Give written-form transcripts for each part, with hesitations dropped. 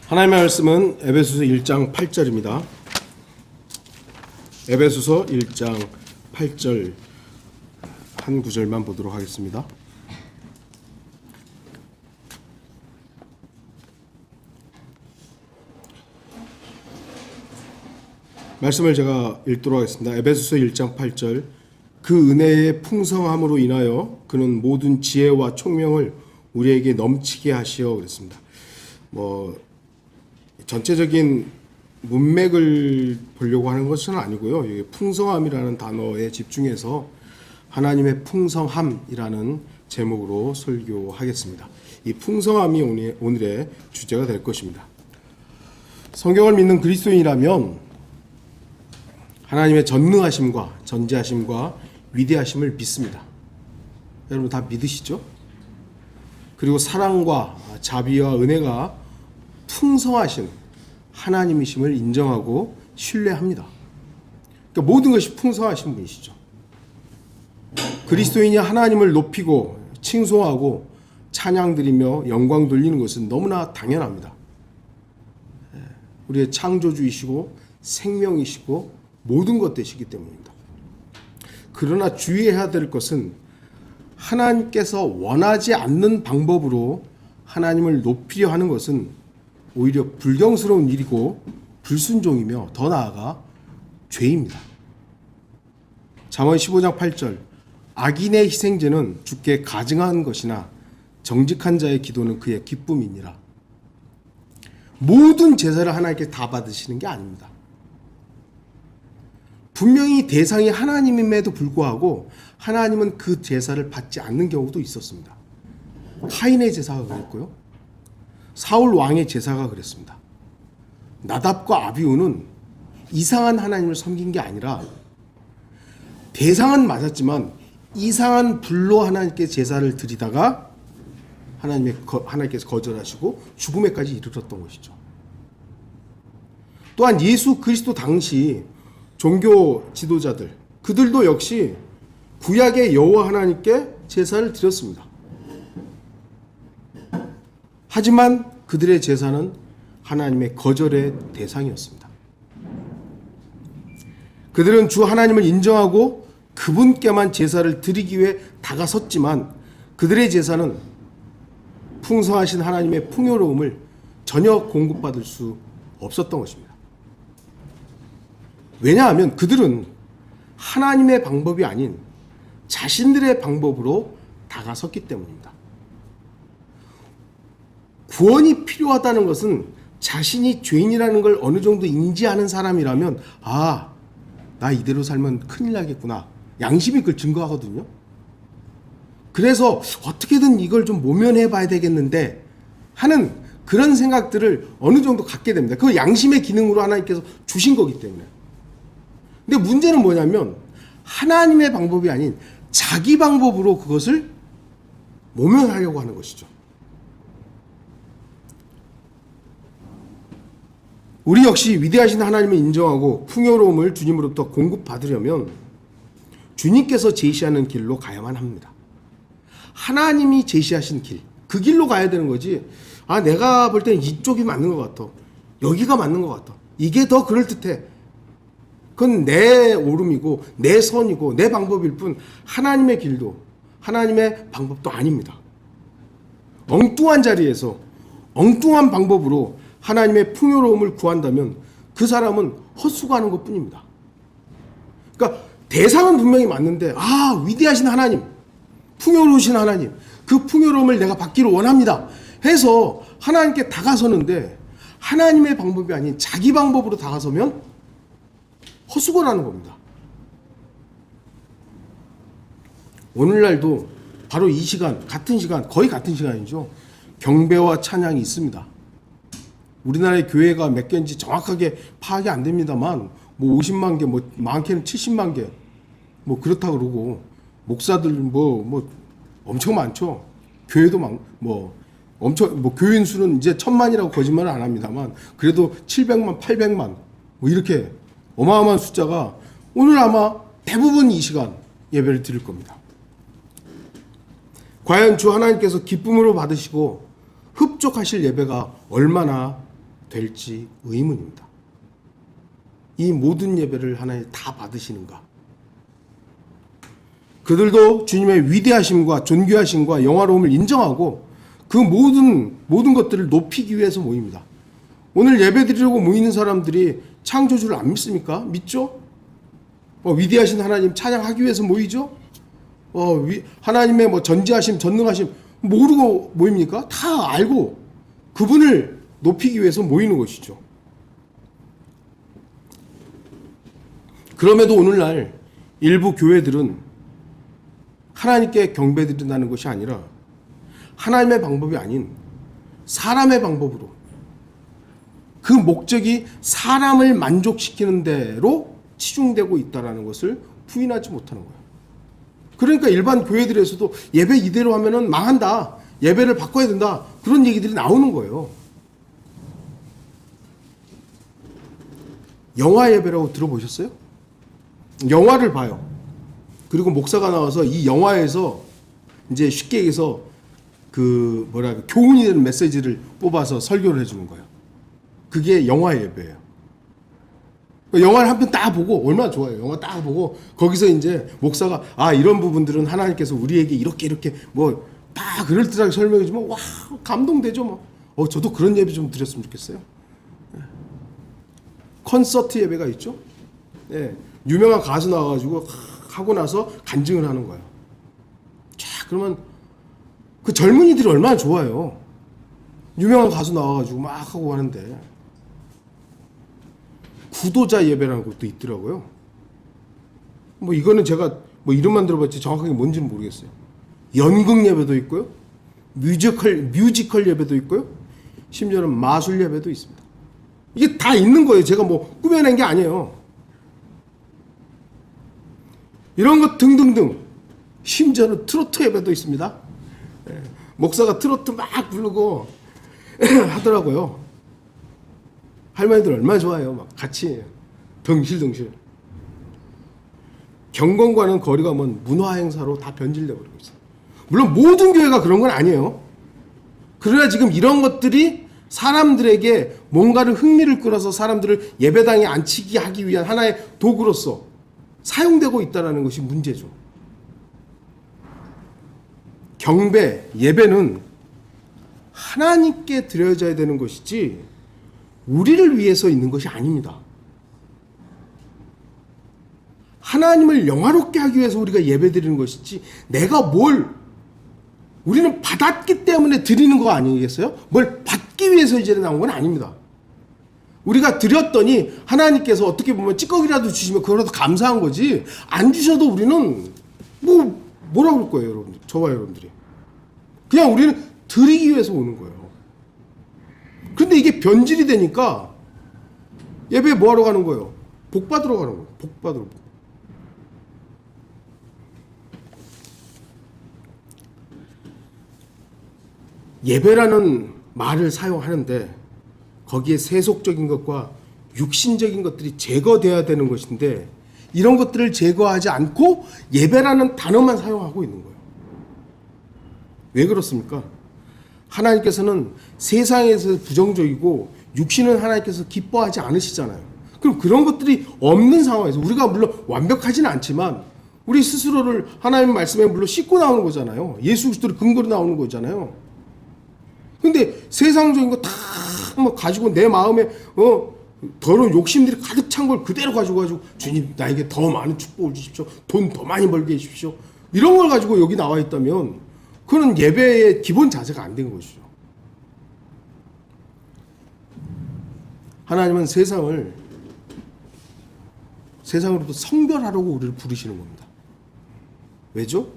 하나님의 말씀은 에베소서 1장 8절입니다. 에베소서 1장 8절 한 구절만 보도록 하겠습니다. 말씀을 제가 읽도록 하겠습니다. 에베소서 1장 8절. 그 은혜의 풍성함으로 인하여 그는 모든 지혜와 총명을 우리에게 넘치게 하시어 그랬습니다. 전체적인 문맥을 보려고 하는 것은 아니고요. 이게 풍성함이라는 단어에 집중해서 하나님의 풍성함이라는 제목으로 설교하겠습니다. 이 풍성함이 오늘의 주제가 될 것입니다. 성경을 믿는 그리스도인이라면 하나님의 전능하심과 전지하심과 위대하심을 믿습니다. 여러분 다 믿으시죠? 그리고 사랑과 자비와 은혜가 풍성하신 하나님이심을 인정하고 신뢰합니다. 그러니까 모든 것이 풍성하신 분이시죠. 그리스도인이 하나님을 높이고 칭송하고 찬양드리며 영광 돌리는 것은 너무나 당연합니다. 우리의 창조주이시고 생명이시고 모든 것 되시기 때문입니다. 그러나 주의해야 될 것은 하나님께서 원하지 않는 방법으로 하나님을 높이려 하는 것은 오히려 불경스러운 일이고 불순종이며 더 나아가 죄입니다. 잠언 15장 8절. 악인의 희생제는 주께 가증한 것이나 정직한 자의 기도는 그의 기쁨이니라. 모든 제사를 하나님께 다 받으시는 게 아닙니다. 분명히 대상이 하나님임에도 불구하고 하나님은 그 제사를 받지 않는 경우도 있었습니다. 카인의 제사가 그랬고요. 사울 왕의 제사가 그랬습니다. 나답과 아비후는 이상한 하나님을 섬긴 게 아니라 대상은 맞았지만 이상한 불로 하나님께 제사를 드리다가 하나님께서 거절하시고 죽음에까지 이르렀던 것이죠. 또한 예수 그리스도 당시 종교 지도자들 그들도 역시 구약의 여호와 하나님께 제사를 드렸습니다. 하지만 그들의 제사는 하나님의 거절의 대상이었습니다. 그들은 주 하나님을 인정하고 그분께만 제사를 드리기 위해 다가섰지만 그들의 제사는 풍성하신 하나님의 풍요로움을 전혀 공급받을 수 없었던 것입니다. 왜냐하면 그들은 하나님의 방법이 아닌 자신들의 방법으로 다가섰기 때문입니다. 구원이 필요하다는 것은 자신이 죄인이라는 걸 어느 정도 인지하는 사람이라면 나 이대로 살면 큰일 나겠구나. 양심이 그걸 증거하거든요. 그래서 어떻게든 이걸 좀 모면해 봐야 되겠는데 하는 그런 생각들을 어느 정도 갖게 됩니다. 그 양심의 기능으로 하나님께서 주신 거기 때문에. 근데 문제는 뭐냐면 하나님의 방법이 아닌 자기 방법으로 그것을 모면하려고 하는 것이죠. 우리 역시 위대하신 하나님을 인정하고 풍요로움을 주님으로부터 공급받으려면 주님께서 제시하는 길로 가야만 합니다. 하나님이 제시하신 길, 그 길로 가야 되는 거지. 내가 볼 때는 이쪽이 맞는 것 같아. 여기가 맞는 것 같아. 이게 더 그럴듯해. 그건 내 오름이고 내 선이고 내 방법일 뿐 하나님의 길도 하나님의 방법도 아닙니다. 엉뚱한 자리에서 엉뚱한 방법으로 하나님의 풍요로움을 구한다면 그 사람은 헛수고하는 것뿐입니다. 그러니까 대상은 분명히 맞는데 위대하신 하나님, 풍요로우신 하나님, 그 풍요로움을 내가 받기를 원합니다 해서 하나님께 다가서는데 하나님의 방법이 아닌 자기 방법으로 다가서면 헛수고라는 겁니다. 오늘날도 바로 이 시간, 거의 같은 시간이죠. 경배와 찬양이 있습니다. 우리나라의 교회가 몇 개인지 정확하게 파악이 안 됩니다만 50만 개, 많게는 70만 개 그렇다 그러고 목사들 엄청 많죠. 교회도 엄청 교인 수는 이제 1000만이라고 거짓말을 안 합니다만 그래도 700만, 800만 이렇게 어마어마한 숫자가 오늘 아마 대부분 이 시간 예배를 드릴 겁니다. 과연 주 하나님께서 기쁨으로 받으시고 흡족하실 예배가 얼마나 될지 의문입니다. 이 모든 예배를 하나님 다 받으시는가? 그들도 주님의 위대하심과 존귀하심과 영화로움을 인정하고 그 모든 것들을 높이기 위해서 모입니다. 오늘 예배드리려고 모이는 사람들이 창조주를 안 믿습니까? 믿죠? 위대하신 하나님 찬양하기 위해서 모이죠? 하나님의 전지하심, 전능하심 모르고 모입니까? 다 알고 그분을 높이기 위해서 모이는 것이죠. 그럼에도 오늘날 일부 교회들은 하나님께 경배드린다는 것이 아니라 하나님의 방법이 아닌 사람의 방법으로, 그 목적이 사람을 만족시키는 대로 치중되고 있다는 것을 부인하지 못하는 거예요. 그러니까 일반 교회들에서도 예배 이대로 하면은 망한다, 예배를 바꿔야 된다, 그런 얘기들이 나오는 거예요. 영화 예배라고 들어보셨어요? 영화를 봐요. 그리고 목사가 나와서 이 영화에서 이제 쉽게 얘기해서 교훈이 되는 메시지를 뽑아서 설교를 해주는 거예요. 그게 영화 예배예요. 영화를 한 편 딱 보고, 얼마나 좋아요. 영화 딱 보고 거기서 이제 목사가 이런 부분들은 하나님께서 우리에게 이렇게 다 그럴듯하게 설명해 주면 와, 감동되죠. 저도 그런 예배 좀 드렸으면 좋겠어요. 콘서트 예배가 있죠. 유명한 가수 나와가지고 하고 나서 간증을 하는 거예요. 자, 그러면 그 젊은이들이 얼마나 좋아요. 유명한 가수 나와가지고 막 하고 하는데, 구도자 예배라는 것도 있더라고요. 이거는 제가 이름만 들어봤지 정확하게 뭔지는 모르겠어요. 연극 예배도 있고요, 뮤지컬 예배도 있고요, 심지어는 마술 예배도 있습니다. 이게 다 있는 거예요. 제가 꾸며낸 게 아니에요. 이런 것 등등등. 심지어는 트로트 예배도 있습니다. 목사가 트로트 막 부르고 하더라고요. 할머니들 얼마나 좋아요. 막 같이 덩실덩실. 경건과는 거리가 먼 문화 행사로 다 변질되어 버리고 있어요. 물론 모든 교회가 그런 건 아니에요. 그러나 지금 이런 것들이 사람들에게 뭔가를 흥미를 끌어서 사람들을 예배당에 앉히게 하기 위한 하나의 도구로서 사용되고 있다는 것이 문제죠. 경배, 예배는 하나님께 드려져야 되는 것이지 우리를 위해서 있는 것이 아닙니다. 하나님을 영화롭게 하기 위해서 우리가 예배드리는 것이지, 우리는 받았기 때문에 드리는 거 아니겠어요? 뭘 받기 위해서 이제 나온 건 아닙니다. 우리가 드렸더니 하나님께서 어떻게 보면 찌꺼기라도 주시면 그거라도 감사한 거지, 안 주셔도 우리는 뭐라 그럴 거예요, 여러분들. 저와 여러분들이. 그냥 우리는 드리기 위해서 오는 거예요. 근데 이게 변질이 되니까 예배에 뭐 하러 가는 거예요? 복 받으러 가는 거예요. 복 받으러. 예배라는 말을 사용하는데 거기에 세속적인 것과 육신적인 것들이 제거되어야 되는 것인데, 이런 것들을 제거하지 않고 예배라는 단어만 사용하고 있는 거예요. 왜 그렇습니까? 하나님께서는 세상에서 부정적이고 육신은 하나님께서 기뻐하지 않으시잖아요. 그럼 그런 것들이 없는 상황에서 우리가 물론 완벽하지는 않지만 우리 스스로를 하나님 말씀에 물론 씻고 나오는 거잖아요. 예수 그리스도를 근거로 나오는 거잖아요. 근데 세상적인 거 다 가지고 내 마음에 더러운 욕심들이 가득 찬 걸 그대로 가지고 주님 나에게 더 많은 축복을 주십시오. 돈 더 많이 벌게 해주십시오. 이런 걸 가지고 여기 나와 있다면 그건 예배의 기본 자세가 안 된 것이죠. 하나님은 세상으로부터 성별하라고 우리를 부르시는 겁니다. 왜죠?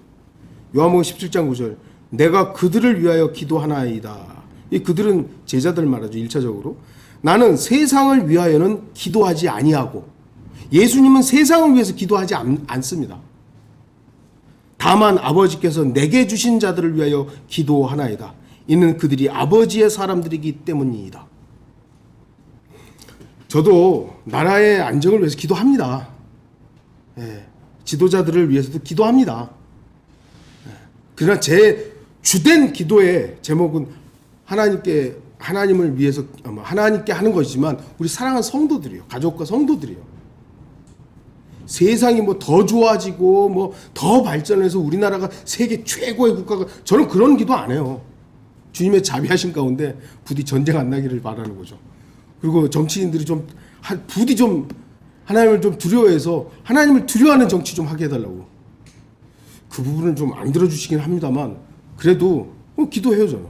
요한복음 17장 9절, 내가 그들을 위하여 기도하나이다. 이 그들은 제자들 말하죠. 1차적으로. 나는 세상을 위하여는 기도하지 아니하고, 예수님은 세상을 위해서 기도하지 않습니다. 다만 아버지께서 내게 주신 자들을 위하여 기도하나이다. 이는 그들이 아버지의 사람들이기 때문이다. 저도 나라의 안정을 위해서 기도합니다. 지도자들을 위해서도 기도합니다. 그러나 제 주된 기도의 제목은 하나님을 위해서 하나님께 하는 것이지만 우리 사랑하는 성도들이요, 가족과 성도들이요. 세상이 뭐 더 좋아지고 뭐 더 발전해서 우리나라가 세계 최고의 국가가, 저는 그런 기도 안 해요. 주님의 자비하신 가운데 부디 전쟁 안 나기를 바라는 거죠. 그리고 정치인들이 좀 부디 좀 하나님을 좀 두려워해서 하나님을 두려워하는 정치 좀 하게 해달라고. 그 부분은 좀 안 들어주시긴 합니다만 그래도 기도해요. 저는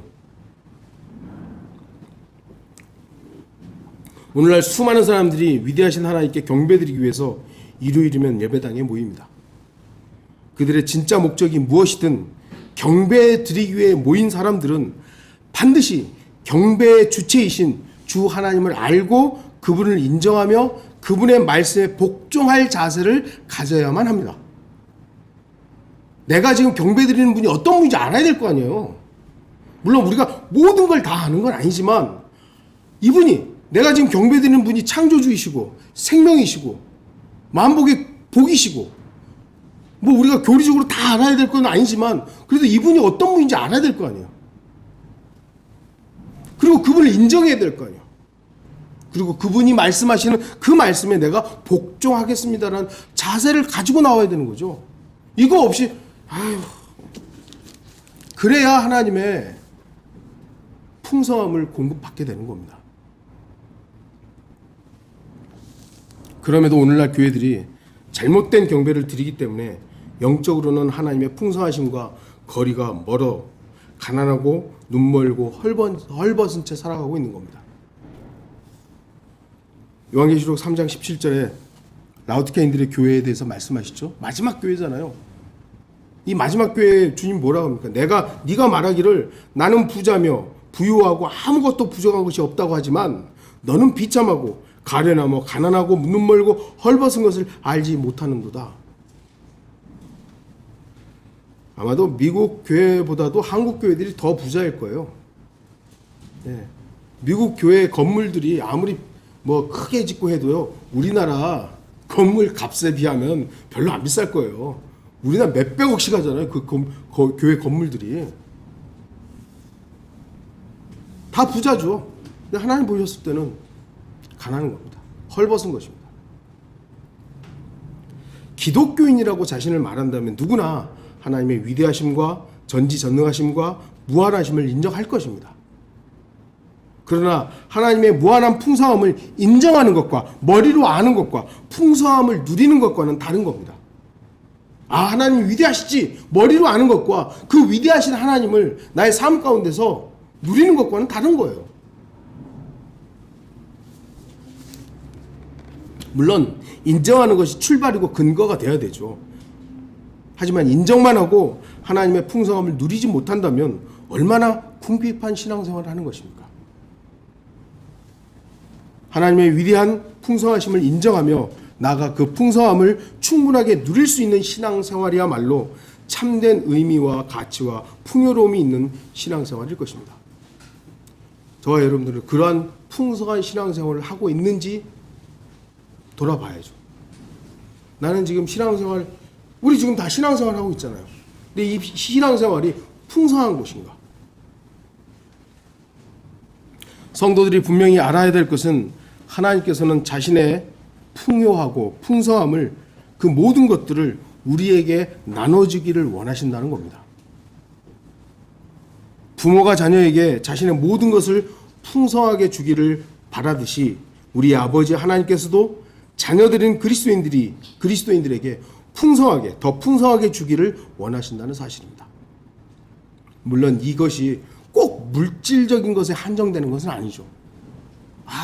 오늘날 수많은 사람들이 위대하신 하나님께 경배드리기 위해서 일요일이면 예배당에 모입니다. 그들의 진짜 목적이 무엇이든 경배드리기 위해 모인 사람들은 반드시 경배의 주체이신 주 하나님을 알고 그분을 인정하며 그분의 말씀에 복종할 자세를 가져야만 합니다. 내가 지금 경배드리는 분이 어떤 분인지 알아야 될 거 아니에요. 물론 우리가 모든 걸 다 아는 건 아니지만 이분이, 내가 지금 경배드리는 분이 창조주이시고 생명이시고 만복의 복이시고 뭐 우리가 교리적으로 다 알아야 될 건 아니지만 그래도 이분이 어떤 분인지 알아야 될 거 아니에요. 그리고 그분을 인정해야 될 거 아니에요. 그리고 그분이 말씀하시는 그 말씀에 내가 복종하겠습니다라는 자세를 가지고 나와야 되는 거죠. 이거 없이 그래야 하나님의 풍성함을 공급받게 되는 겁니다. 그럼에도 오늘날 교회들이 잘못된 경배를 드리기 때문에 영적으로는 하나님의 풍성하심과 거리가 멀어 가난하고 눈멀고 헐벗은 채 살아가고 있는 겁니다. 요한계시록 3장 17절에 라오디게인들의 교회에 대해서 말씀하시죠. 마지막 교회잖아요. 이 마지막 교회에 주님 뭐라고 합니까? 네가 말하기를 나는 부자며 부유하고 아무것도 부족한 것이 없다고 하지만 너는 비참하고 가련하며 가난하고 눈멀고 헐벗은 것을 알지 못하는도다. 아마도 미국 교회보다도 한국 교회들이 더 부자일 거예요. 네. 미국 교회 건물들이 아무리 뭐 크게 짓고 해도요, 우리나라 건물 값에 비하면 별로 안 비쌀 거예요. 우리나라 몇백억씩 하잖아요. 그 교회 건물들이. 다 부자죠. 근데 하나님 보셨을 때는 가난한 겁니다. 헐벗은 것입니다. 기독교인이라고 자신을 말한다면 누구나 하나님의 위대하심과 전지전능하심과 무한하심을 인정할 것입니다. 그러나 하나님의 무한한 풍성함을 인정하는 것과 머리로 아는 것과 풍성함을 누리는 것과는 다른 겁니다. 하나님이 위대하시지 머리로 아는 것과 그 위대하신 하나님을 나의 삶 가운데서 누리는 것과는 다른 거예요. 물론 인정하는 것이 출발이고 근거가 되어야 되죠. 하지만 인정만 하고 하나님의 풍성함을 누리지 못한다면 얼마나 궁핍한 신앙생활을 하는 것입니까? 하나님의 위대한 풍성하심을 인정하며 나아가 그 풍성함을 충분하게 누릴 수 있는 신앙생활이야말로 참된 의미와 가치와 풍요로움이 있는 신앙생활일 것입니다. 저와 여러분들은 그러한 풍성한 신앙생활을 하고 있는지 돌아봐야죠. 나는 지금 신앙생활, 우리 지금 다 신앙생활 하고 있잖아요. 근데 이 신앙생활이 풍성한 것인가? 성도들이 분명히 알아야 될 것은 하나님께서는 자신의 풍요하고 풍성함을, 그 모든 것들을 우리에게 나눠주기를 원하신다는 겁니다. 부모가 자녀에게 자신의 모든 것을 풍성하게 주기를 바라듯이 우리 아버지 하나님께서도 자녀들인 그리스도인들에게 풍성하게, 더 풍성하게 주기를 원하신다는 사실입니다. 물론 이것이 꼭 물질적인 것에 한정되는 것은 아니죠.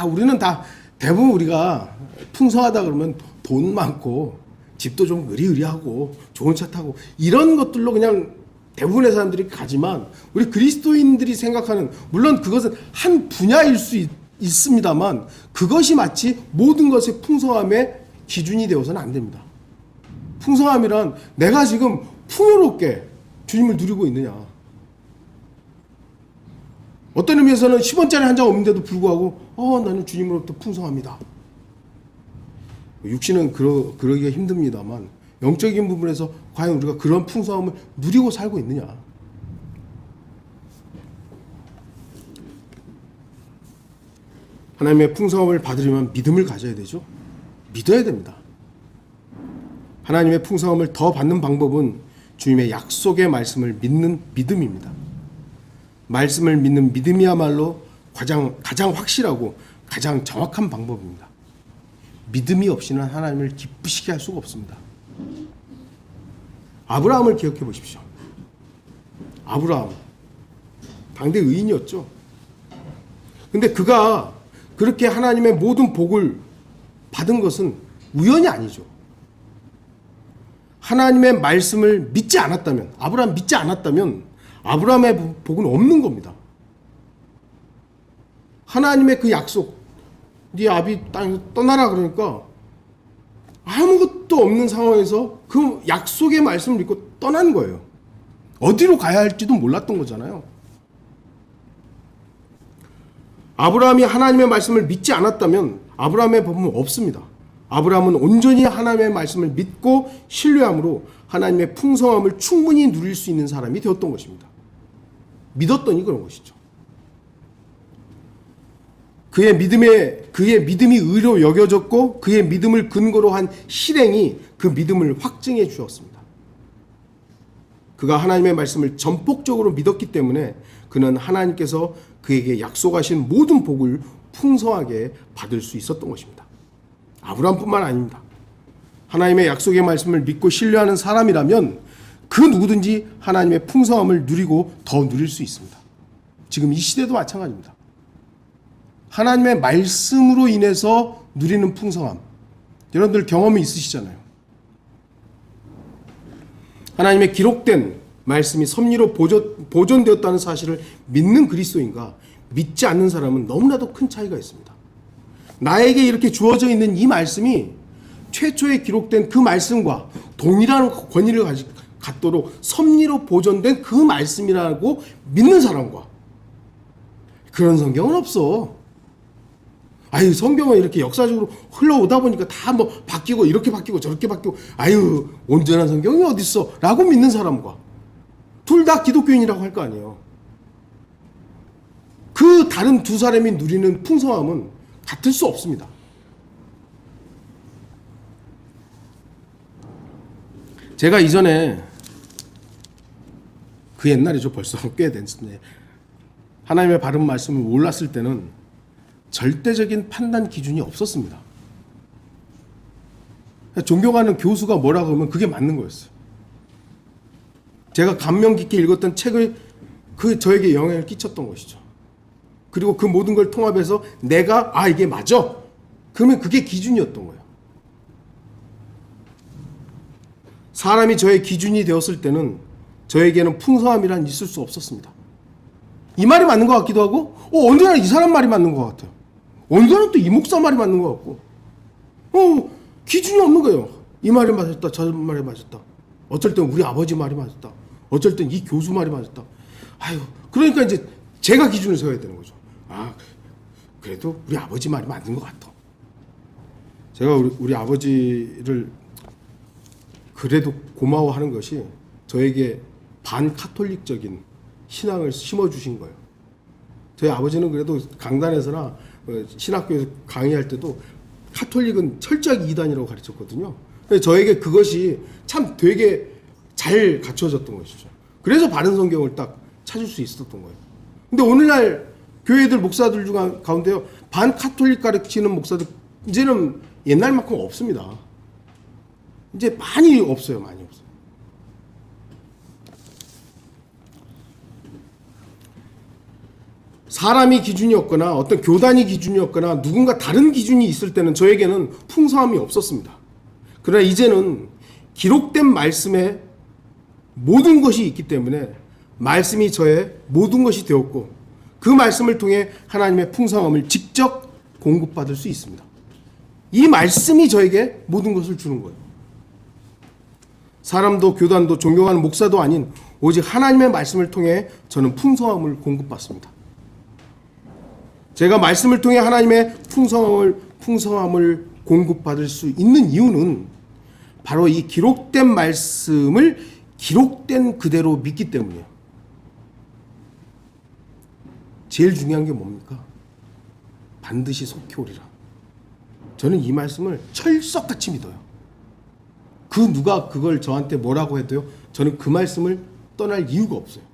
우리는 다 대부분 우리가 풍성하다 그러면 돈 많고 집도 좀 의리의리하고 좋은 차 타고 이런 것들로 그냥 대부분의 사람들이 가지만, 우리 그리스도인들이 생각하는, 물론 그것은 한 분야일 수 있습니다만 그것이 마치 모든 것의 풍성함의 기준이 되어서는 안 됩니다. 풍성함이란 내가 지금 풍요롭게 주님을 누리고 있느냐. 어떤 의미에서는 10원짜리 한 장 없는데도 불구하고 나는 주님으로부터 풍성합니다. 육신은 그러기가 힘듭니다만 영적인 부분에서 과연 우리가 그런 풍성함을 누리고 살고 있느냐. 하나님의 풍성함을 받으려면 믿음을 가져야 되죠. 믿어야 됩니다. 하나님의 풍성함을 더 받는 방법은 주님의 약속의 말씀을 믿는 믿음입니다. 말씀을 믿는 믿음이야말로 가장 확실하고 가장 정확한 방법입니다. 믿음이 없이는 하나님을 기쁘시게 할 수가 없습니다. 아브라함을 기억해 보십시오. 아브라함 당대 의인이었죠. 근데 그가 그렇게 하나님의 모든 복을 받은 것은 우연이 아니죠. 하나님의 말씀을 믿지 않았다면, 아브라함 믿지 않았다면 아브라함의 복은 없는 겁니다. 하나님의 그 약속, 네 아비 땅에서 떠나라 그러니까 아무것도 없는 상황에서 그 약속의 말씀을 믿고 떠난 거예요. 어디로 가야 할지도 몰랐던 거잖아요. 아브라함이 하나님의 말씀을 믿지 않았다면 아브라함의 복은 없습니다. 아브라함은 온전히 하나님의 말씀을 믿고 신뢰함으로 하나님의 풍성함을 충분히 누릴 수 있는 사람이 되었던 것입니다. 믿었더니 그런 것이죠. 그의 믿음이 의로 여겨졌고 그의 믿음을 근거로 한 실행이 그 믿음을 확증해 주었습니다. 그가 하나님의 말씀을 전폭적으로 믿었기 때문에 그는 하나님께서 그에게 약속하신 모든 복을 풍성하게 받을 수 있었던 것입니다. 아브라함뿐만 아닙니다. 하나님의 약속의 말씀을 믿고 신뢰하는 사람이라면 그 누구든지 하나님의 풍성함을 누리고 더 누릴 수 있습니다. 지금 이 시대도 마찬가지입니다. 하나님의 말씀으로 인해서 누리는 풍성함, 여러분들 경험이 있으시잖아요. 하나님의 기록된 말씀이 섭리로 보존되었다는 사실을 믿는 그리스도인과 믿지 않는 사람은 너무나도 큰 차이가 있습니다. 나에게 이렇게 주어져 있는 이 말씀이 최초에 기록된 그 말씀과 동일한 권위를 갖도록 섭리로 보존된 그 말씀이라고 믿는 사람과 그런 성경은 없어. 아유, 성경은 이렇게 역사적으로 흘러오다 보니까 다 뭐 바뀌고 이렇게 바뀌고 저렇게 바뀌고 아유, 온전한 성경이 어딨어 라고 믿는 사람과 둘 다 기독교인이라고 할 거 아니에요. 그 다른 두 사람이 누리는 풍성함은 같을 수 없습니다. 제가 이전에 그 옛날이죠. 벌써 꽤 됐는데 하나님의 바른 말씀을 몰랐을 때는 절대적인 판단 기준이 없었습니다. 존경하는 교수가 뭐라고 하면 그게 맞는 거였어요. 제가 감명 깊게 읽었던 책을 저에게 영향을 끼쳤던 것이죠. 그리고 그 모든 걸 통합해서 내가 이게 맞아. 그러면 그게 기준이었던 거예요. 사람이 저의 기준이 되었을 때는 저에게는 풍성함이란 있을 수 없었습니다. 이 말이 맞는 것 같기도 하고 언제나 이 사람 말이 맞는 것 같아요. 언제나 또 이 목사 말이 맞는 것 같고 기준이 없는 거예요. 이 말이 맞았다 저 말이 맞았다. 어쩔 땐 우리 아버지 말이 맞았다. 어쩔 땐 이 교수 말이 맞았다. 그러니까 이제 제가 기준을 세워야 되는 거죠. 그래도 우리 아버지 말이 맞는 것 같아. 제가 우리 아버지를 그래도 고마워하는 것이 저에게 반카톨릭적인 신앙을 심어주신 거예요. 저희 아버지는 그래도 강단에서나 신학교에서 강의할 때도 카톨릭은 철저하게 이단이라고 가르쳤거든요. 그래서 저에게 그것이 참 되게 잘 갖춰졌던 것이죠. 그래서 바른 성경을 딱 찾을 수 있었던 거예요. 근데 오늘날 교회들 목사들 중 가운데요, 반카톨릭 가르치는 목사들 이제는 옛날만큼 없습니다. 이제 많이 없어요. 많이 없어요. 사람이 기준이었거나 어떤 교단이 기준이었거나 누군가 다른 기준이 있을 때는 저에게는 풍성함이 없었습니다. 그러나 이제는 기록된 말씀에 모든 것이 있기 때문에 말씀이 저의 모든 것이 되었고 그 말씀을 통해 하나님의 풍성함을 직접 공급받을 수 있습니다. 이 말씀이 저에게 모든 것을 주는 거예요. 사람도 교단도 존경하는 목사도 아닌 오직 하나님의 말씀을 통해 저는 풍성함을 공급받습니다. 제가 말씀을 통해 하나님의 풍성함을 공급받을 수 있는 이유는 바로 이 기록된 말씀을 기록된 그대로 믿기 때문이에요. 제일 중요한 게 뭡니까? 반드시 속히 오리라. 저는 이 말씀을 철석같이 믿어요. 그 누가 그걸 저한테 뭐라고 해도요, 저는 그 말씀을 떠날 이유가 없어요.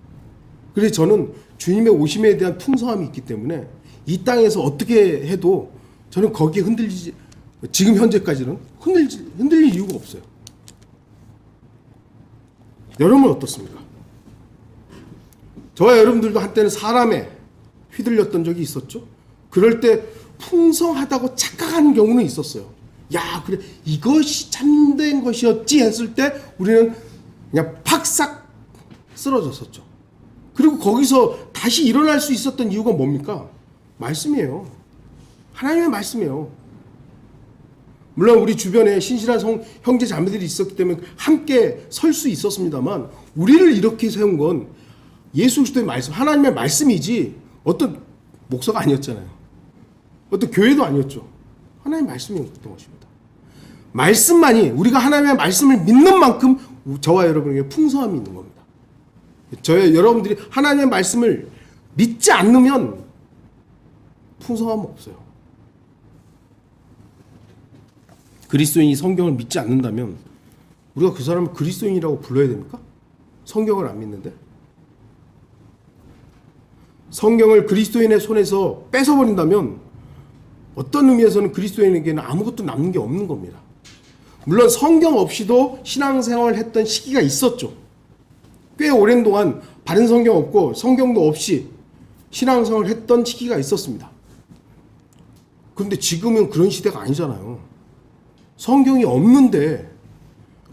그래서 저는 주님의 오심에 대한 풍성함이 있기 때문에 이 땅에서 어떻게 해도 저는 거기에 지금 현재까지는 흔들릴 이유가 없어요. 여러분은 어떻습니까? 저와 여러분들도 한때는 사람에 휘둘렸던 적이 있었죠. 그럴 때 풍성하다고 착각하는 경우는 있었어요. 야, 그래, 이것이 참된 것이었지 했을 때 우리는 그냥 팍싹 쓰러졌었죠. 그리고 거기서 다시 일어날 수 있었던 이유가 뭡니까? 말씀이에요. 하나님의 말씀이에요. 물론 우리 주변에 신실한 형제 자매들이 있었기 때문에 함께 설 수 있었습니다만, 우리를 이렇게 세운 건 예수 그리스도의 말씀, 하나님의 말씀이지 어떤 목사가 아니었잖아요. 어떤 교회도 아니었죠. 하나님의 말씀이었던 것입니다. 말씀만이, 우리가 하나님의 말씀을 믿는 만큼 저와 여러분에게 풍성함이 있는 겁니다. 여러분들이 하나님의 말씀을 믿지 않으면 풍성함은 없어요. 그리스도인이 성경을 믿지 않는다면 우리가 그 사람을 그리스도인이라고 불러야 됩니까? 성경을 안 믿는데? 성경을 그리스도인의 손에서 뺏어버린다면 어떤 의미에서는 그리스도인에게는 아무것도 남는 게 없는 겁니다. 물론 성경 없이도 신앙생활을 했던 시기가 있었죠. 꽤 오랜 동안 바른 성경 없고 성경도 없이 신앙생활을 했던 시기가 있었습니다. 그런데 지금은 그런 시대가 아니잖아요. 성경이 없는데,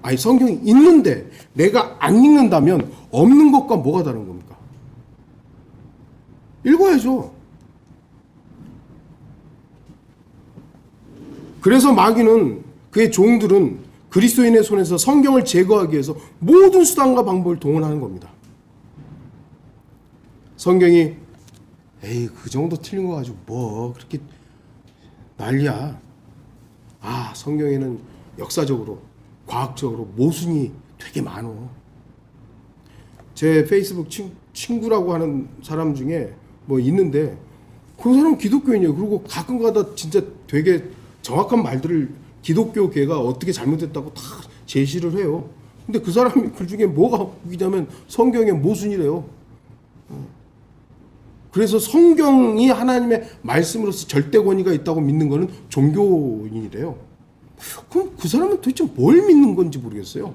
아니 성경이 있는데 내가 안 읽는다면 없는 것과 뭐가 다른 겁니까? 읽어야죠. 그래서 마귀는, 그의 종들은 그리스도인의 손에서 성경을 제거하기 위해서 모든 수단과 방법을 동원하는 겁니다. 성경이 에이 그 정도 틀린 거 가지고 뭐 그렇게 난리야. 아, 성경에는 역사적으로 과학적으로 모순이 되게 많어. 제 페이스북 친구라고 하는 사람 중에 뭐 있는데 그 사람은 기독교인이에요. 그리고 가끔가다 진짜 되게 정확한 말들을 기독교계가 어떻게 잘못됐다고 다 제시를 해요. 근데 그 사람이 글 중에 뭐가 웃기냐면 성경의 모순이래요. 그래서 성경이 하나님의 말씀으로서 절대 권위가 있다고 믿는 거는 종교인이래요. 그럼 그 사람은 도대체 뭘 믿는 건지 모르겠어요.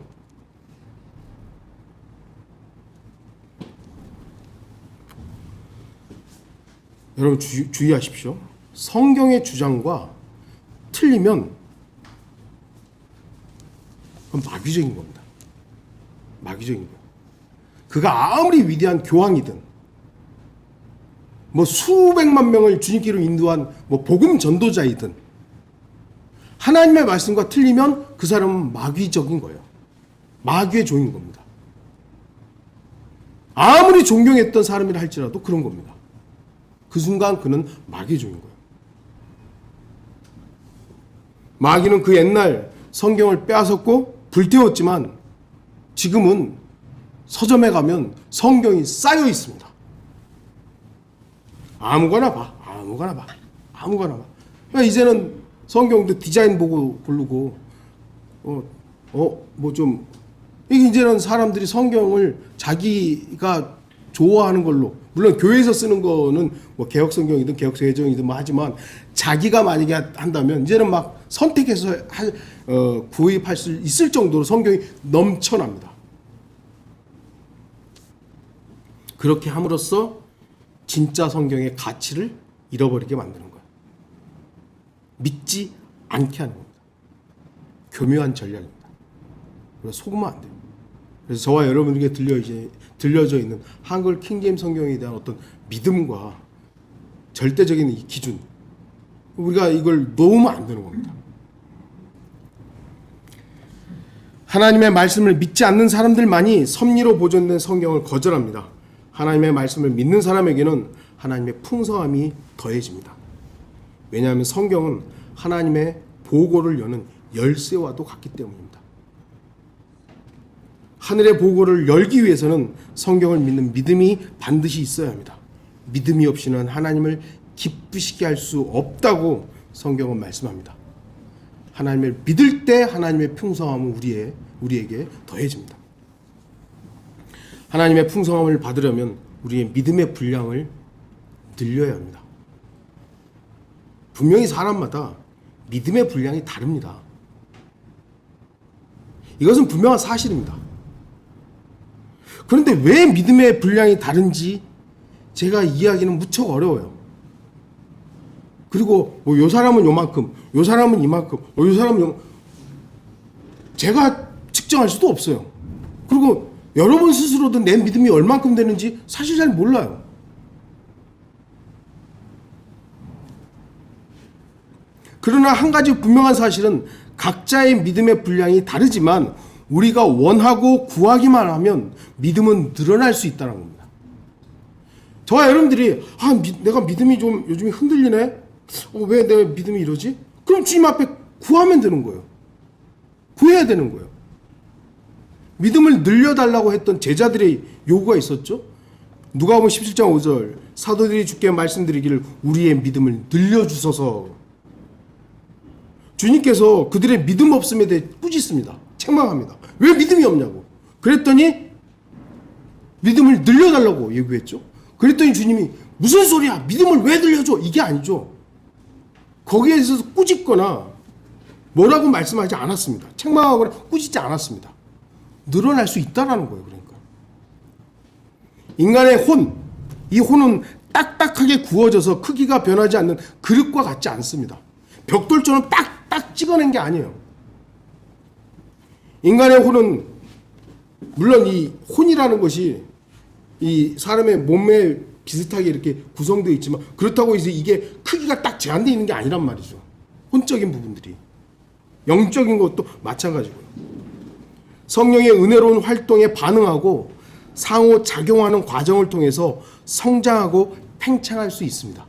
여러분 주의하십시오. 성경의 주장과 틀리면 그건 마귀적인 겁니다. 마귀적인 거예요. 그가 아무리 위대한 교황이든 뭐 수백만 명을 주님께로 인도한 뭐 복음 전도자이든 하나님의 말씀과 틀리면 그 사람은 마귀적인 거예요. 마귀의 종인 겁니다. 아무리 존경했던 사람이라 할지라도 그런 겁니다. 그 순간 그는 마귀의 종인 거예요. 마귀는 그 옛날 성경을 빼앗았고 불태웠지만 지금은 서점에 가면 성경이 쌓여 있습니다. 아무거나 봐. 그러니까 이제는 성경도 디자인 보고 고르고 뭐 좀 이제는 사람들이 성경을 자기가 좋아하는 걸로, 물론 교회에서 쓰는 거는 뭐 개혁 성경이든 개혁 개정이든 뭐 하지만 자기가 만약에 한다면 이제는 막 선택해서 구입할 수 있을 정도로 성경이 넘쳐납니다. 그렇게 함으로써 진짜 성경의 가치를 잃어버리게 만드는 거예요. 믿지 않게 하는 겁니다. 교묘한 전략입니다. 그래서 속으면 안 돼요. 그래서 저와 여러분에게 들려져 있는 한글 킹제임 성경에 대한 어떤 믿음과 절대적인 이 기준, 우리가 이걸 놓으면 안 되는 겁니다. 하나님의 말씀을 믿지 않는 사람들만이 섭리로 보존된 성경을 거절합니다. 하나님의 말씀을 믿는 사람에게는 하나님의 풍성함이 더해집니다. 왜냐하면 성경은 하나님의 보고를 여는 열쇠와도 같기 때문입니다. 하늘의 보고를 열기 위해서는 성경을 믿는 믿음이 반드시 있어야 합니다. 믿음이 없이는 하나님을 기쁘시게 할 수 없다고 성경은 말씀합니다. 하나님을 믿을 때 하나님의 풍성함은 우리에게 더해집니다. 하나님의 풍성함을 받으려면 우리의 믿음의 분량을 늘려야 합니다. 분명히 사람마다 믿음의 분량이 다릅니다. 이것은 분명한 사실입니다. 그런데 왜 믿음의 분량이 다른지 제가 이해하기는 무척 어려워요. 그리고 요 사람은 요만큼, 요 사람은 이만큼, 요 사람은 제가 측정할 수도 없어요. 그리고 여러분 스스로도 내 믿음이 얼만큼 되는지 사실 잘 몰라요. 그러나 한 가지 분명한 사실은 각자의 믿음의 분량이 다르지만 우리가 원하고 구하기만 하면 믿음은 늘어날 수 있다는 겁니다. 저와 여러분들이 내가 믿음이 좀 요즘에 흔들리네? 왜 내 믿음이 이러지? 그럼 주님 앞에 구하면 되는 거예요. 구해야 되는 거예요. 믿음을 늘려달라고 했던 제자들의 요구가 있었죠. 누가복음 17장 5절 사도들이 주께 말씀드리기를 우리의 믿음을 늘려주소서. 주님께서 그들의 믿음 없음에 대해 꾸짖습니다. 책망합니다. 왜 믿음이 없냐고. 그랬더니 믿음을 늘려달라고 얘기했죠. 그랬더니 주님이 무슨 소리야, 믿음을 왜 늘려줘, 이게 아니죠. 거기에 있어서 꾸짖거나 뭐라고 말씀하지 않았습니다. 책망하거나 꾸짖지 않았습니다. 늘어날 수 있다라는 거예요. 그러니까 인간의 이 혼은 딱딱하게 구워져서 크기가 변하지 않는 그릇과 같지 않습니다. 벽돌처럼 딱딱 찍어낸 게 아니에요. 인간의 혼은 물론 이 혼이라는 것이 이 사람의 몸에 비슷하게 이렇게 구성되어 있지만 그렇다고 해서 이게 크기가 딱 제한되어 있는 게 아니란 말이죠. 혼적인 부분들이. 영적인 것도 마찬가지고요. 성령의 은혜로운 활동에 반응하고 상호작용하는 과정을 통해서 성장하고 팽창할 수 있습니다.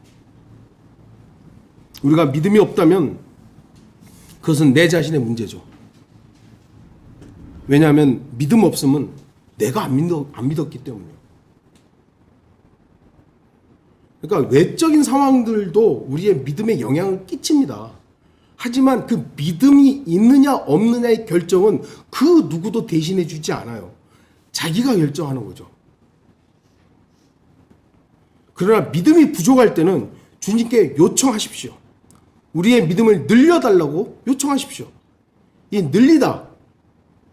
우리가 믿음이 없다면 그것은 내 자신의 문제죠. 왜냐하면 믿음 없음은 내가 안 믿었기 때문이에요. 그러니까 외적인 상황들도 우리의 믿음에 영향을 끼칩니다. 하지만 그 믿음이 있느냐 없느냐의 결정은 그 누구도 대신해 주지 않아요. 자기가 결정하는 거죠. 그러나 믿음이 부족할 때는 주님께 요청하십시오. 우리의 믿음을 늘려달라고 요청하십시오. 이 늘리다,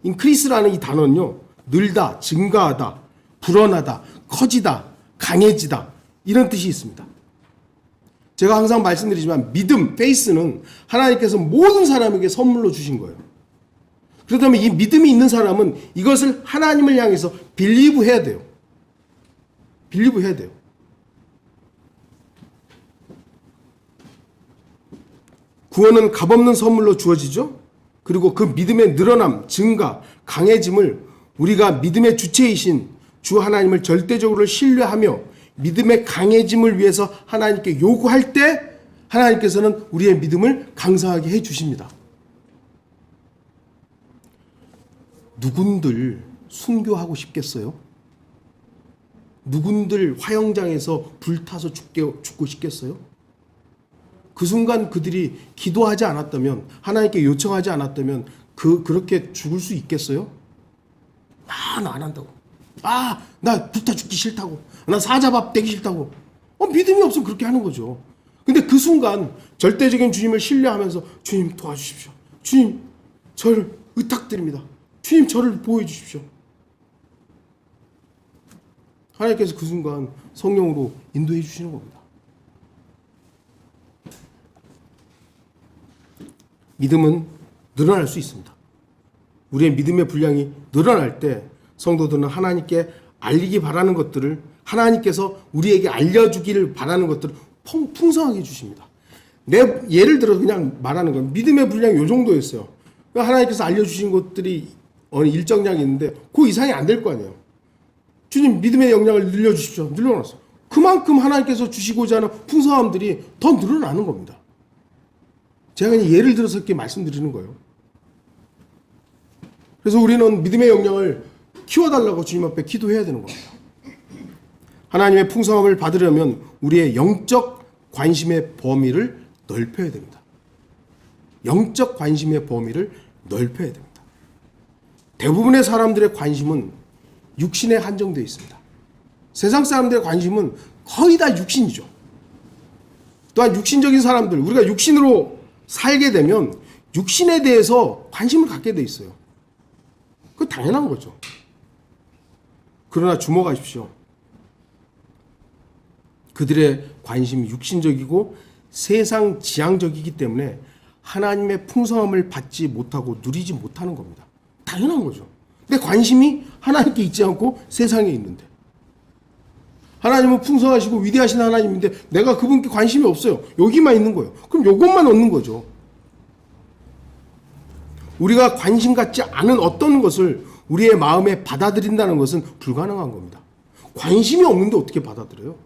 increase라는 이 단어는요, 늘다, 증가하다, 불어나다, 커지다, 강해지다 이런 뜻이 있습니다. 제가 항상 말씀드리지만 믿음, faith는 하나님께서 모든 사람에게 선물로 주신 거예요. 그렇다면 이 믿음이 있는 사람은 이것을 하나님을 향해서 believe 해야 돼요. believe 해야 돼요. 구원은 값없는 선물로 주어지죠. 그리고 그 믿음의 늘어남, 증가, 강해짐을 우리가 믿음의 주체이신 주 하나님을 절대적으로 신뢰하며 믿음의 강해짐을 위해서 하나님께 요구할 때 하나님께서는 우리의 믿음을 강성하게 해주십니다. 누군들 순교하고 싶겠어요? 누군들 화영장에서 불타서 죽고 싶겠어요? 그 순간 그들이 기도하지 않았다면, 하나님께 요청하지 않았다면 그렇게 죽을 수 있겠어요? 나 안 한다고. 나 불타 죽기 싫다고. 나 사자밥 되기 싫다고. 믿음이 없으면 그렇게 하는 거죠. 근데 그 순간 절대적인 주님을 신뢰하면서 주님 도와주십시오. 주님 저를 의탁드립니다. 주님 저를 보호해 주십시오. 하나님께서 그 순간 성령으로 인도해 주시는 겁니다. 믿음은 늘어날 수 있습니다. 우리의 믿음의 분량이 늘어날 때 성도들은 하나님께 알리기 바라는 것들을, 하나님께서 우리에게 알려주기를 바라는 것들을 풍성하게 해주십니다. 예를 들어 그냥 말하는 건 믿음의 분량이 이 정도였어요. 하나님께서 알려주신 것들이 어느 일정량이 있는데 그 이상이 안 될 거 아니에요. 주님 믿음의 역량을 늘려주십시오. 늘려놨어. 그만큼 하나님께서 주시고자 하는 풍성함들이 더 늘어나는 겁니다. 제가 그냥 예를 들어서 이렇게 말씀드리는 거예요. 그래서 우리는 믿음의 역량을 키워달라고 주님 앞에 기도해야 되는 겁니다. 하나님의 풍성함을 받으려면 우리의 영적 관심의 범위를 넓혀야 됩니다. 영적 관심의 범위를 넓혀야 됩니다. 대부분의 사람들의 관심은 육신에 한정되어 있습니다. 세상 사람들의 관심은 거의 다 육신이죠. 또한 육신적인 사람들, 우리가 육신으로 살게 되면 육신에 대해서 관심을 갖게 돼 있어요. 그거 당연한 거죠. 그러나 주목하십시오. 그들의 관심이 육신적이고 세상 지향적이기 때문에 하나님의 풍성함을 받지 못하고 누리지 못하는 겁니다. 당연한 거죠. 내 관심이 하나님께 있지 않고 세상에 있는데, 하나님은 풍성하시고 위대하신 하나님인데 내가 그분께 관심이 없어요. 여기만 있는 거예요. 그럼 요것만 얻는 거죠. 우리가 관심 갖지 않은 어떤 것을 우리의 마음에 받아들인다는 것은 불가능한 겁니다. 관심이 없는데 어떻게 받아들여요?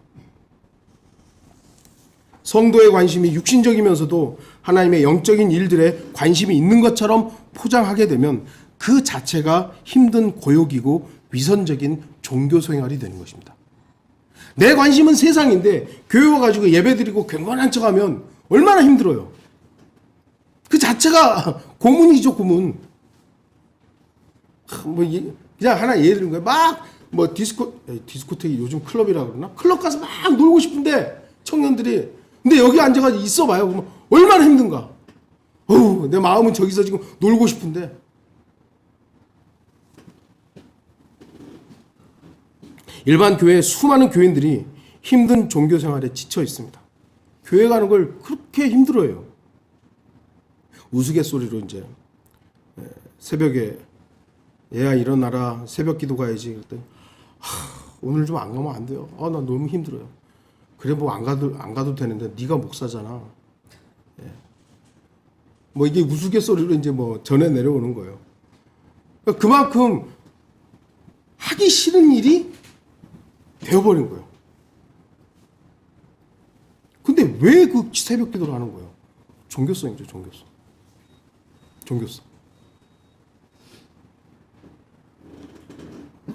성도의 관심이 육신적이면서도 하나님의 영적인 일들에 관심이 있는 것처럼 포장하게 되면 그 자체가 힘든 고역이고 위선적인 종교 생활이 되는 것입니다. 내 관심은 세상인데 교회 와가지고 예배드리고 경건한 척하면 얼마나 힘들어요. 그 자체가 고문이죠, 고문. 그냥 하나 예를 들은 거예요. 막 디스코텍이 요즘 클럽이라 그러나? 클럽 가서 막 놀고 싶은데 청년들이, 근데 여기 앉아가지고 있어봐요. 그러면 얼마나 힘든가. 내 마음은 저기서 지금 놀고 싶은데. 일반 교회의 수많은 교인들이 힘든 종교 생활에 지쳐 있습니다. 교회 가는 걸 그렇게 힘들어해요. 우스갯소리로 이제 새벽에 얘야 일어나라, 새벽 기도 가야지. 그랬더니 오늘 좀 안 가면 안 돼요. 나 너무 힘들어요. 그래 뭐 안 가도 되는데 네가 목사잖아. 뭐 이게 우스갯소리로 이제 뭐 전해 내려오는 거예요. 그러니까 그만큼 하기 싫은 일이 되어버린 거예요. 근데 왜 그 새벽 기도를 하는 거예요? 종교성이죠, 종교성.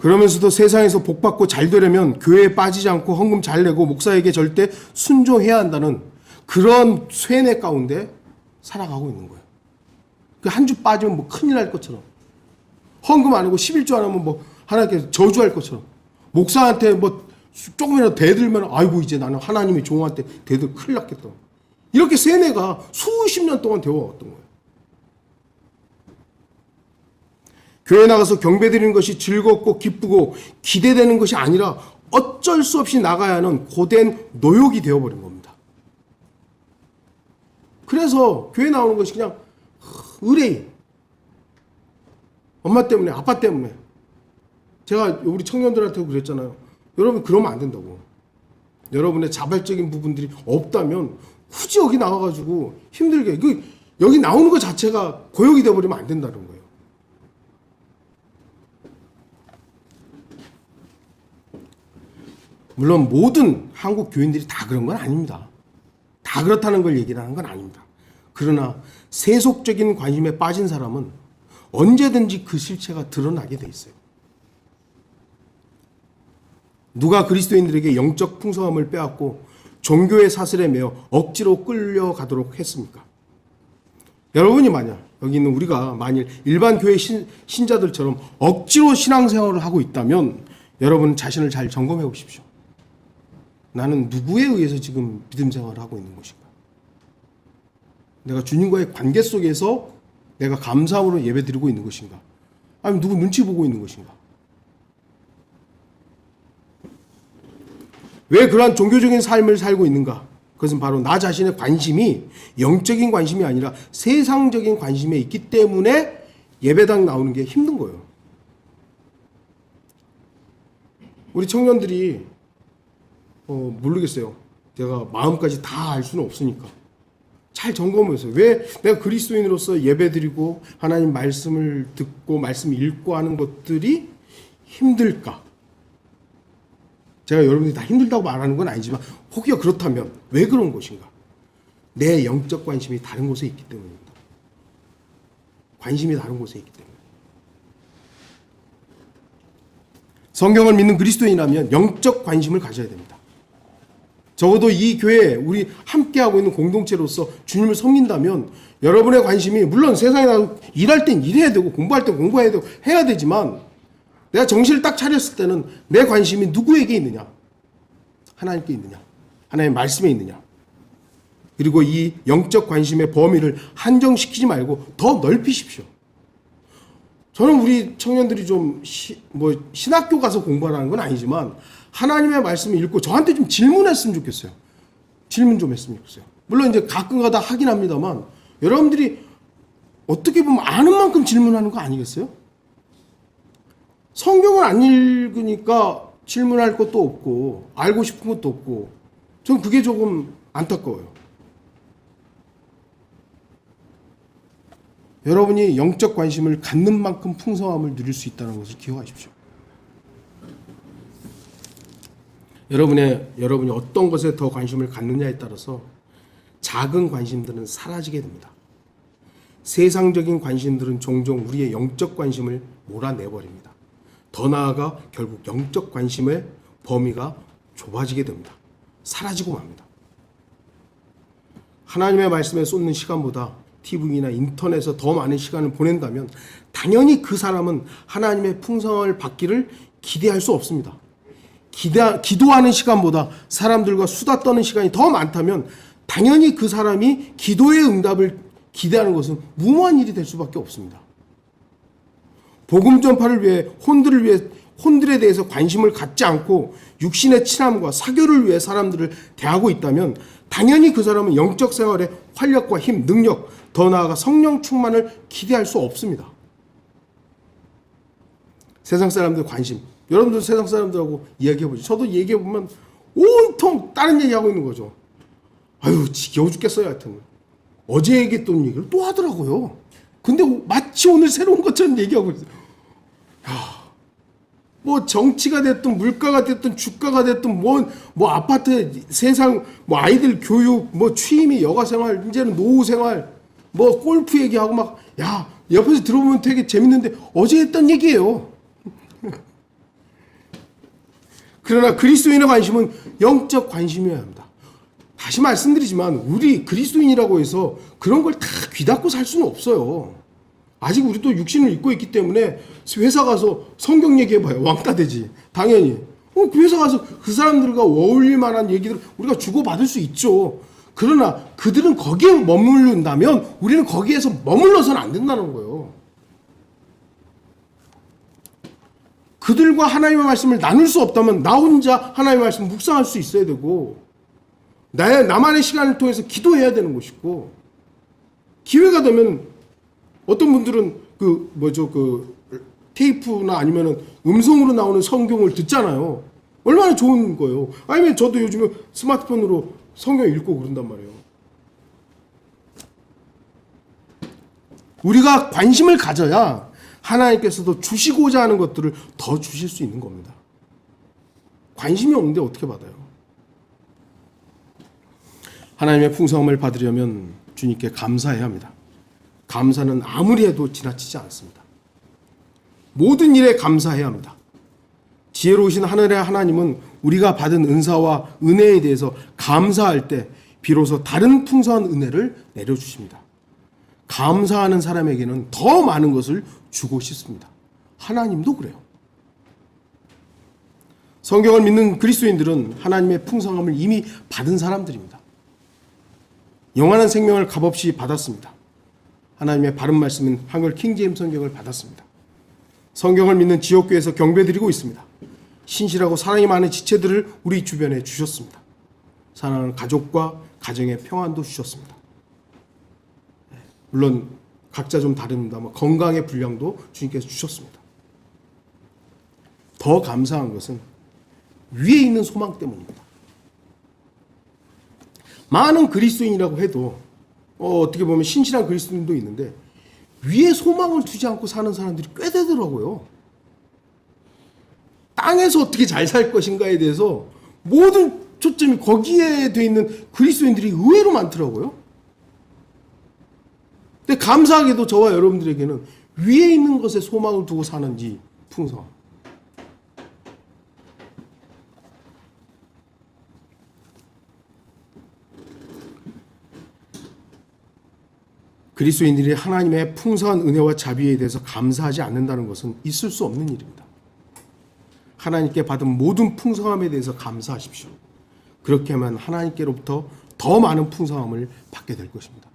그러면서도 세상에서 복받고 잘 되려면 교회에 빠지지 않고 헌금 잘 내고 목사에게 절대 순종해야 한다는 그런 쇠뇌 가운데 살아가고 있는 거예요. 그 한 주 빠지면 뭐 큰일 날 것처럼, 헌금 안 하고 11조 안 하면 뭐 하나님께서 저주할 것처럼, 목사한테 뭐 조금이라도 대들면 아이고 이제 나는 하나님의 종한테 대들 큰일 났겠다. 이렇게 쇠뇌가 수십 년 동안 되어왔던 거예요. 교회 나가서 경배 드리는 것이 즐겁고 기쁘고 기대되는 것이 아니라 어쩔 수 없이 나가야 하는 고된 노역이 되어버린 겁니다. 그래서 교회 나오는 것이 그냥 의뢰인. 엄마 때문에, 아빠 때문에. 제가 우리 청년들한테 그랬잖아요. 여러분 그러면 안 된다고. 여러분의 자발적인 부분들이 없다면 굳이 여기 나와가지고 힘들게, 여기 나오는 것 자체가 고역이 되어버리면 안 된다는 거예요. 물론 모든 한국 교인들이 다 그런 건 아닙니다. 다 그렇다는 걸 얘기를 하는 건 아닙니다. 그러나 세속적인 관심에 빠진 사람은 언제든지 그 실체가 드러나게 돼 있어요. 누가 그리스도인들에게 영적 풍성함을 빼앗고 종교의 사슬에 매어 억지로 끌려가도록 했습니까? 여러분이 만약 여기 있는 우리가 만일 일반 교회 신자들처럼 억지로 신앙생활을 하고 있다면 여러분 자신을 잘 점검해 보십시오. 나는 누구에 의해서 지금 믿음 생활을 하고 있는 것인가? 내가 주님과의 관계 속에서 내가 감사함으로 예배드리고 있는 것인가? 아니면 누구 눈치 보고 있는 것인가? 왜 그러한 종교적인 삶을 살고 있는가? 그것은 바로 나 자신의 관심이 영적인 관심이 아니라 세상적인 관심에 있기 때문에 예배당 나오는 게 힘든 거예요. 우리 청년들이 모르겠어요. 제가 마음까지 다 알 수는 없으니까 잘 점검해서 왜 내가 그리스도인으로서 예배드리고 하나님 말씀을 듣고 말씀 읽고 하는 것들이 힘들까? 제가 여러분들이 다 힘들다고 말하는 건 아니지만 혹여 그렇다면 왜 그런 것인가? 내 영적 관심이 다른 곳에 있기 때문입니다. 관심이 다른 곳에 있기 때문에. 성경을 믿는 그리스도인이라면 영적 관심을 가져야 됩니다. 적어도 이 교회에 우리 함께하고 있는 공동체로서 주님을 섬긴다면 여러분의 관심이 물론 세상에 나가서 일할 땐 일해야 되고 공부할 땐 공부해야 되고 해야 되지만 내가 정신을 딱 차렸을 때는 내 관심이 누구에게 있느냐? 하나님께 있느냐? 하나님의 말씀에 있느냐? 그리고 이 영적 관심의 범위를 한정시키지 말고 더 넓히십시오. 저는 우리 청년들이 좀 신학교 가서 공부하라는 건 아니지만 하나님의 말씀을 읽고 저한테 좀 질문했으면 좋겠어요. 질문 좀 했으면 좋겠어요. 물론 이제 가끔가다 하긴 합니다만 여러분들이 어떻게 보면 아는 만큼 질문하는 거 아니겠어요? 성경을 안 읽으니까 질문할 것도 없고 알고 싶은 것도 없고 저는 그게 조금 안타까워요. 여러분이 영적 관심을 갖는 만큼 풍성함을 누릴 수 있다는 것을 기억하십시오. 여러분이 어떤 것에 더 관심을 갖느냐에 따라서 작은 관심들은 사라지게 됩니다. 세상적인 관심들은 종종 우리의 영적 관심을 몰아내버립니다. 더 나아가 결국 영적 관심의 범위가 좁아지게 됩니다. 사라지고 맙니다. 하나님의 말씀에 쏟는 시간보다 TV나 인터넷에서 더 많은 시간을 보낸다면 당연히 그 사람은 하나님의 풍성함을 받기를 기대할 수 없습니다. 기도하는 시간보다 사람들과 수다 떠는 시간이 더 많다면 당연히 그 사람이 기도의 응답을 기대하는 것은 무모한 일이 될 수밖에 없습니다. 복음 전파를 위해 혼들에 대해서 관심을 갖지 않고 육신의 친함과 사교를 위해 사람들을 대하고 있다면 당연히 그 사람은 영적 생활에 활력과 힘, 능력, 더 나아가 성령 충만을 기대할 수 없습니다. 세상 사람들 관심, 여러분들 세상 사람들하고 이야기해보죠. 저도 얘기해보면 온통 다른 얘기하고 있는 거죠. 아유 지겨워 죽겠어요. 하여튼 어제 얘기했던 얘기를 또 하더라고요. 근데 마치 오늘 새로운 것처럼 얘기하고 있어요. 뭐 정치가 됐든 물가가 됐든 주가가 됐든 뭐 아파트 세상 뭐 아이들 교육 뭐 취미 여가 생활 이제는 노후 생활 뭐 골프 얘기하고 막 야 옆에서 들어보면 되게 재밌는데 어제 했던 얘기예요. 그러나 그리스도인의 관심은 영적 관심이어야 합니다. 다시 말씀드리지만 우리 그리스도인이라고 해서 그런 걸 다 귀닫고 살 수는 없어요. 아직 우리도 육신을 입고 있기 때문에 회사 가서 성경 얘기해봐요. 왕따 되지. 당연히. 그 회사 가서 그 사람들과 어울릴 만한 얘기들 우리가 주고받을 수 있죠. 그러나 그들은 거기에 머무른다면 우리는 거기에서 머물러서는 안 된다는 거예요. 그들과 하나님의 말씀을 나눌 수 없다면 나 혼자 하나님의 말씀을 묵상할 수 있어야 되고 나만의 시간을 통해서 기도해야 되는 것이고 기회가 되면 어떤 분들은 테이프나 아니면은 음성으로 나오는 성경을 듣잖아요. 얼마나 좋은 거예요. 아니면 저도 요즘에 스마트폰으로 성경 읽고 그런단 말이에요. 우리가 관심을 가져야 하나님께서도 주시고자 하는 것들을 더 주실 수 있는 겁니다. 관심이 없는데 어떻게 받아요? 하나님의 풍성함을 받으려면 주님께 감사해야 합니다. 감사는 아무리 해도 지나치지 않습니다. 모든 일에 감사해야 합니다. 지혜로우신 하늘의 하나님은 우리가 받은 은사와 은혜에 대해서 감사할 때 비로소 다른 풍성한 은혜를 내려주십니다. 감사하는 사람에게는 더 많은 것을 주고 싶습니다. 하나님도 그래요. 성경을 믿는 그리스도인들은 하나님의 풍성함을 이미 받은 사람들입니다. 영원한 생명을 값없이 받았습니다. 하나님의 바른 말씀은 한글 킹제임스 성경을 받았습니다. 성경을 믿는 지역교회에서 경배드리고 있습니다. 신실하고 사랑이 많은 지체들을 우리 주변에 주셨습니다. 사랑하는 가족과 가정의 평안도 주셨습니다. 물론 각자 좀 다릅니다만 건강의 분량도 주님께서 주셨습니다. 더 감사한 것은 위에 있는 소망 때문입니다. 많은 그리스도인이라고 해도 어떻게 보면 신실한 그리스도인도 있는데 위에 소망을 두지 않고 사는 사람들이 꽤 되더라고요. 땅에서 어떻게 잘 살 것인가에 대해서 모든 초점이 거기에 돼 있는 그리스도인들이 의외로 많더라고요. 근데 감사하게도 저와 여러분들에게는 위에 있는 것에 소망을 두고 사는지 풍성함. 그리스도인들이 하나님의 풍성한 은혜와 자비에 대해서 감사하지 않는다는 것은 있을 수 없는 일입니다. 하나님께 받은 모든 풍성함에 대해서 감사하십시오. 그렇게 하면 하나님께로부터 더 많은 풍성함을 받게 될 것입니다.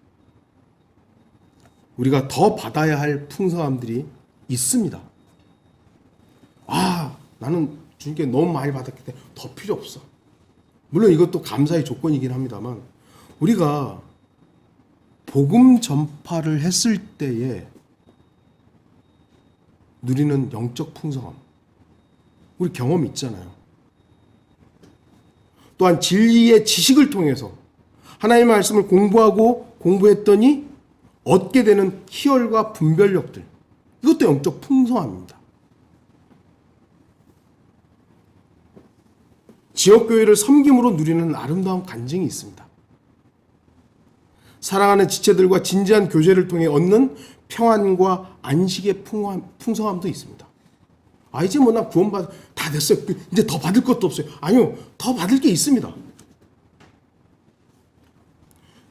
우리가 더 받아야 할 풍성함들이 있습니다. 나는 주님께 너무 많이 받았기 때문에 더 필요 없어. 물론 이것도 감사의 조건이긴 합니다만, 우리가 복음 전파를 했을 때에 누리는 영적 풍성함, 우리 경험이 있잖아요. 또한 진리의 지식을 통해서 하나님의 말씀을 공부했더니 얻게 되는 희열과 분별력들, 이것도 영적 풍성함입니다. 지역교회를 섬김으로 누리는 아름다운 간증이 있습니다. 사랑하는 지체들과 진지한 교제를 통해 얻는 평안과 안식의 풍성함도 있습니다. 이제 나 다 됐어요. 이제 더 받을 것도 없어요. 아니요, 더 받을 게 있습니다.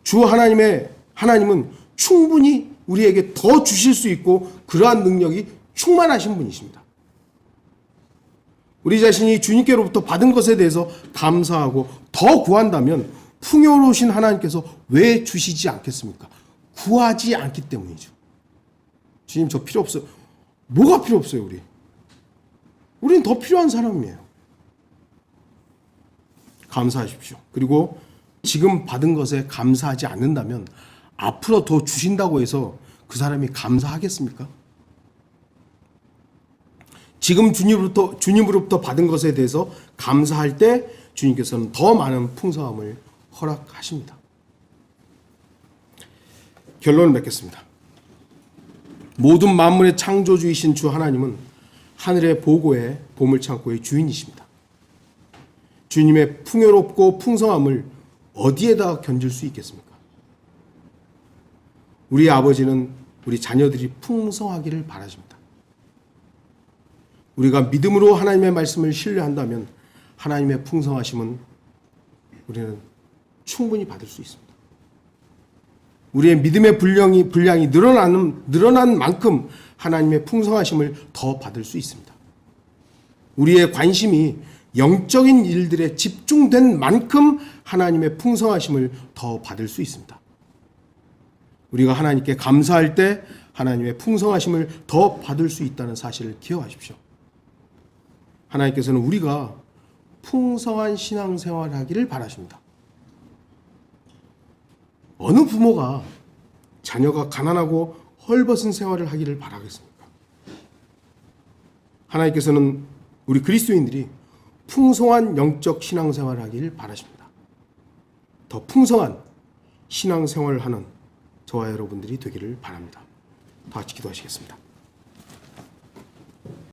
주 하나님은 충분히 우리에게 더 주실 수 있고 그러한 능력이 충만하신 분이십니다. 우리 자신이 주님께로부터 받은 것에 대해서 감사하고 더 구한다면 풍요로우신 하나님께서 왜 주시지 않겠습니까? 구하지 않기 때문이죠. 주님, 저 필요 없어요. 뭐가 필요 없어요, 우리? 우리는 더 필요한 사람이에요. 감사하십시오. 그리고 지금 받은 것에 감사하지 않는다면 앞으로 더 주신다고 해서 그 사람이 감사하겠습니까? 지금 주님으로부터 받은 것에 대해서 감사할 때 주님께서는 더 많은 풍성함을 허락하십니다. 결론을 맺겠습니다. 모든 만물의 창조주이신 주 하나님은 하늘의 보고의 보물창고의 주인이십니다. 주님의 풍요롭고 풍성함을 어디에다 견줄 수 있겠습니까? 우리 아버지는 우리 자녀들이 풍성하기를 바라십니다. 우리가 믿음으로 하나님의 말씀을 신뢰한다면 하나님의 풍성하심은 우리는 충분히 받을 수 있습니다. 우리의 믿음의 분량이 늘어난 만큼 하나님의 풍성하심을 더 받을 수 있습니다. 우리의 관심이 영적인 일들에 집중된 만큼 하나님의 풍성하심을 더 받을 수 있습니다. 우리가 하나님께 감사할 때 하나님의 풍성하심을 더 받을 수 있다는 사실을 기억하십시오. 하나님께서는 우리가 풍성한 신앙생활을 하기를 바라십니다. 어느 부모가 자녀가 가난하고 헐벗은 생활을 하기를 바라겠습니까? 하나님께서는 우리 그리스도인들이 풍성한 영적 신앙생활을 하기를 바라십니다. 더 풍성한 신앙생활을 하는 저와 여러분들이 되기를 바랍니다. 다 같이 기도하시겠습니다.